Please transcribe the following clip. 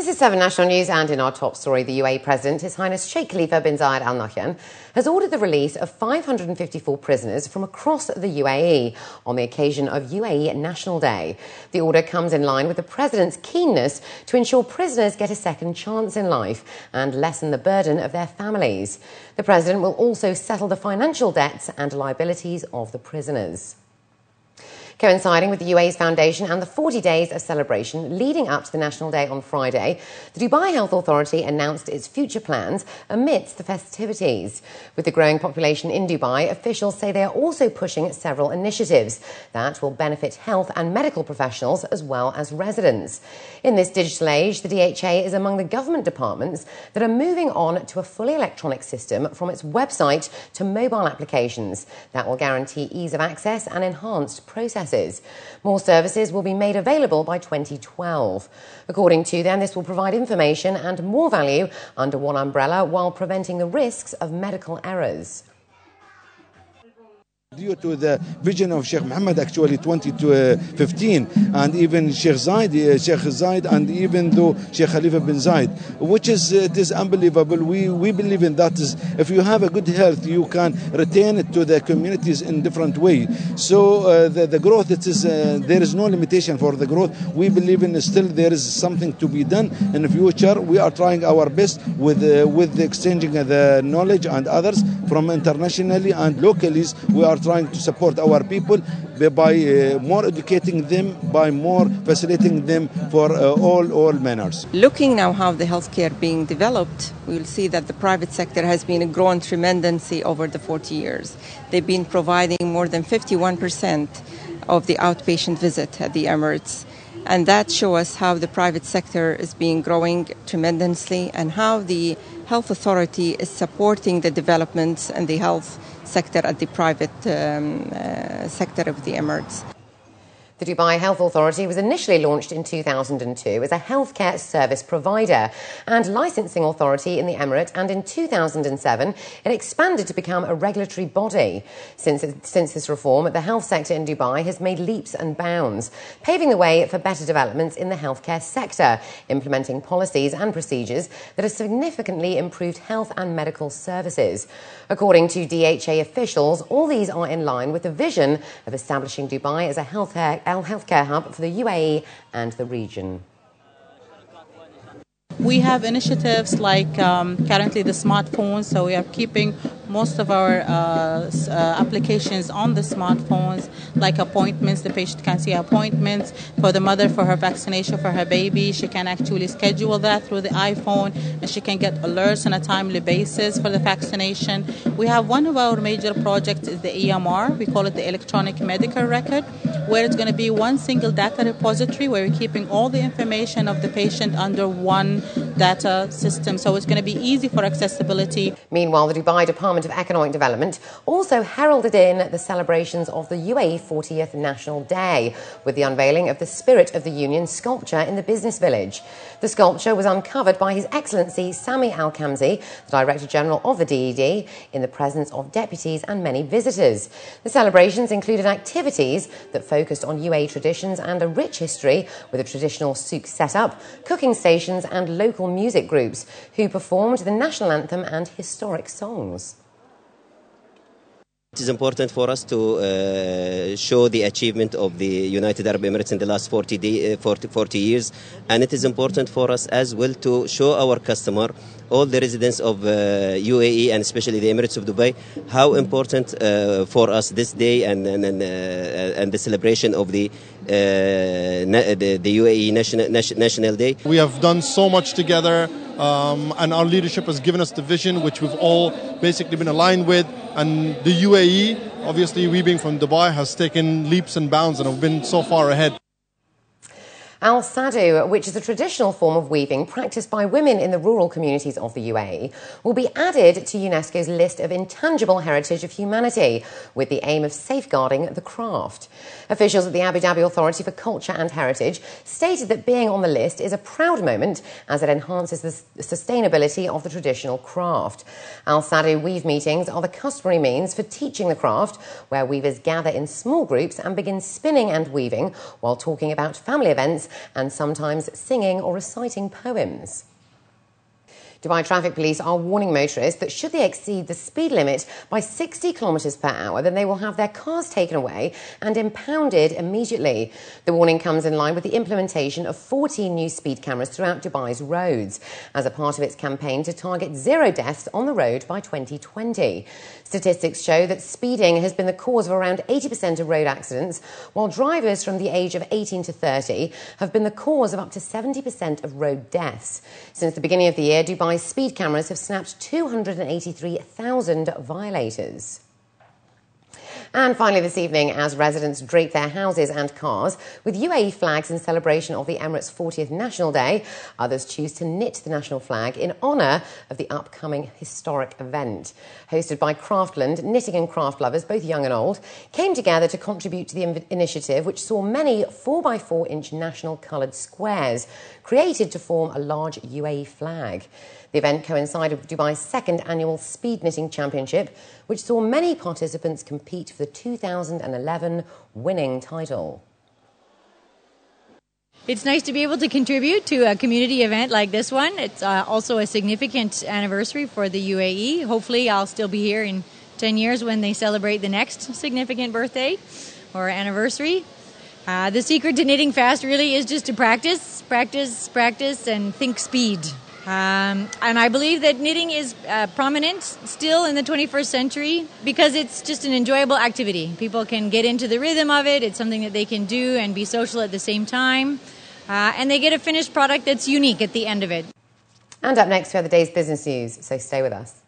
This is 7 National News, and in our top story, the UAE President, His Highness Sheikh Khalifa bin Zayed Al Nahyan, has ordered the release of 554 prisoners from across the UAE on the occasion of UAE National Day. The order comes in line with the President's keenness to ensure prisoners get a second chance in life and lessen the burden of their families. The President will also settle the financial debts and liabilities of the prisoners. Coinciding with the UAE's foundation and the 40 days of celebration leading up to the National Day on Friday, the Dubai Health Authority announced its future plans amidst the festivities. With the growing population in Dubai, officials say they are also pushing several initiatives that will benefit health and medical professionals as well as residents. In this digital age, the DHA is among the government departments that are moving on to a fully electronic system from its website to mobile applications that will guarantee ease of access and enhanced processes. More services will be made available by 2012. According to them, this will provide information and more value under one umbrella while preventing the risks of medical errors. Due to the vision of Sheikh Mohammed, actually 2015, and even Sheikh Zayed, and even though Sheikh Khalifa bin Zayed, which is it is unbelievable. We believe in that. Is if you have a good health, you can retain it to the communities in different way. So the growth, it is there is no limitation for the growth. We believe in still there is something to be done in the future. We are trying our best with the exchanging the knowledge and others from internationally and locally. We are trying to support our people by more educating them, by more facilitating them for all manners. Looking now how the healthcare being developed, we will see that the private sector has been growing tremendously over the 40 years. They've been providing more than 51% of the outpatient visit at the Emirates. And that shows us how the private sector is being growing tremendously and how the health authority is supporting the developments and the health sector at the private sector of the Emirates. The Dubai Health Authority was initially launched in 2002 as a healthcare service provider and licensing authority in the Emirate, and in 2007 it expanded to become a regulatory body. Since this reform, the health sector in Dubai has made leaps and bounds, paving the way for better developments in the healthcare sector, implementing policies and procedures that have significantly improved health and medical services. According to DHA officials, all these are in line with the vision of establishing Dubai as a healthcare hub for the UAE and the region. We have initiatives like currently the smartphones, so we are keeping most of our applications on the smartphones, like appointments. The patient can see appointments for the mother for her vaccination for her baby. She can actually schedule that through the iPhone, and she can get alerts on a timely basis for the vaccination. We have one of our major projects is the EMR. We call it the electronic medical record, where it's going to be one single data repository where we're keeping all the information of the patient under one data system. So it's going to be easy for accessibility. Meanwhile, the Dubai Department of Economic Development also heralded in the celebrations of the UAE 40th National Day with the unveiling of the Spirit of the Union sculpture in the business village. The sculpture was uncovered by His Excellency Sami Al-Kamzi, the Director General of the DED, in the presence of deputies and many visitors. The celebrations included activities that focused on UAE traditions and a rich history, with a traditional souk setup, cooking stations and local music groups who performed the national anthem and historic songs. It is important for us to show the achievement of the United Arab Emirates in the last 40 years, and it is important for us as well to show our customer, all the residents of UAE and especially the Emirates of Dubai, how important for us this day and the celebration of the UAE National Day. We have done so much together, and our leadership has given us the vision which we've all basically been aligned with, and the UAE, obviously we being from Dubai, has taken leaps and bounds and have been so far ahead. Al-Sadu, which is a traditional form of weaving practiced by women in the rural communities of the UAE, will be added to UNESCO's list of intangible heritage of humanity, with the aim of safeguarding the craft. Officials at the Abu Dhabi Authority for Culture and Heritage stated that being on the list is a proud moment as it enhances the sustainability of the traditional craft. Al-Sadu weave meetings are the customary means for teaching the craft, where weavers gather in small groups and begin spinning and weaving while talking about family events and sometimes singing or reciting poems. Dubai traffic police are warning motorists that should they exceed the speed limit by 60 kilometres per hour, then they will have their cars taken away and impounded immediately. The warning comes in line with the implementation of 14 new speed cameras throughout Dubai's roads as a part of its campaign to target 0 deaths on the road by 2020. Statistics show that speeding has been the cause of around 80% of road accidents, while drivers from the age of 18 to 30 have been the cause of up to 70% of road deaths. Since the beginning of the year, Dubai's speed cameras have snapped 283,000 violators. And finally this evening, as residents drape their houses and cars with UAE flags in celebration of the Emirates' 40th National Day, others choose to knit the national flag in honour of the upcoming historic event. Hosted by Craftland, knitting and craft lovers, both young and old, came together to contribute to the initiative, which saw many 4x4-inch national coloured squares created to form a large UAE flag. The event coincided with Dubai's second annual Speed Knitting Championship, which saw many participants compete for the 2011 winning title. It's nice to be able to contribute to a community event like this one. It's also a significant anniversary for the UAE. Hopefully I'll still be here in 10 years when they celebrate the next significant birthday or anniversary. The secret to knitting fast really is just to practice, and think speed. And I believe that knitting is prominent still in the 21st century because it's just an enjoyable activity. People can get into the rhythm of it. It's something that they can do and be social at the same time. And they get a finished product that's unique at the end of it. And up next, we have the day's business news, so stay with us.